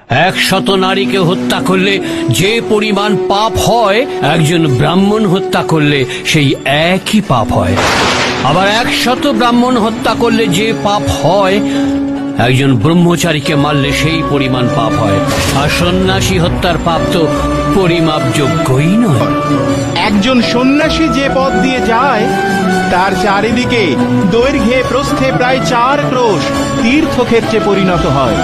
100 নারীকে হত্যা করলে যে পরিমাণ পাপ হয়, একজন ব্রাহ্মণ হত্যা করলে সেই একই পাপ হয়। আবার 100 ব্রাহ্মণ হত্যা করলে যে পাপ হয়, একজন ব্রহ্মচারীকে মারলে সেই পরিমাণ পাপ হয়। আর সন্ন্যাসী হত্যার পাপ তো পরিমাপযোগ্যই নয়। একজন সন্ন্যাসী যে পথ দিয়ে যায় তার চারিদিকে দৈর্ঘ্যে প্রস্থে প্রায় 4 ক্রোশ তীর্থক্ষেত্রে পরিণত হয়।